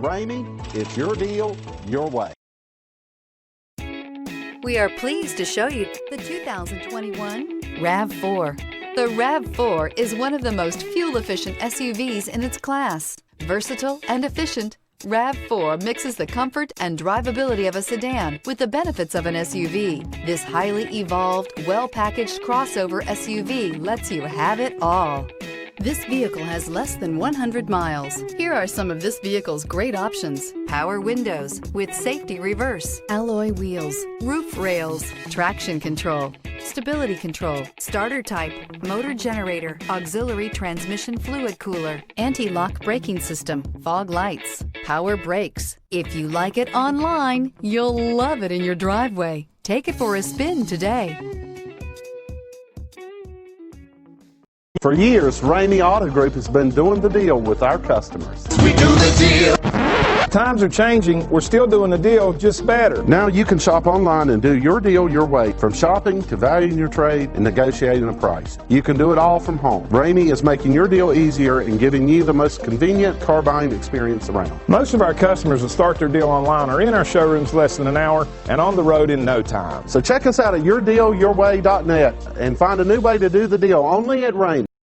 Ramey, it's your deal, your way. We are pleased to show you the 2021 RAV4. The RAV4 is one of the most fuel-efficient SUVs in its class. Versatile and efficient, RAV4 mixes the comfort and drivability of a sedan with the benefits of an SUV. This highly evolved, well-packaged crossover SUV lets you have it all. This vehicle has less than 100 miles. Here are some of this vehicle's great options: power windows with safety reverse, alloy wheels, roof rails, traction control, stability control, starter type, motor generator, auxiliary transmission fluid cooler, anti-lock braking system, fog lights, power brakes. If you like it online, you'll love it in your driveway. Take it for a spin today. For years, Ramey Auto Group has been doing the deal with our customers. We do the deal. Times are changing. We're still doing the deal, just better. Now you can shop online and do your deal your way, from shopping to valuing your trade and negotiating a price. You can do it all from home. Ramey is making your deal easier and giving you the most convenient car buying experience around. Most of our customers that start their deal online are in our showrooms less than an hour and on the road in no time. So check us out at yourdealyourway.net and find a new way to do the deal only at Ramey.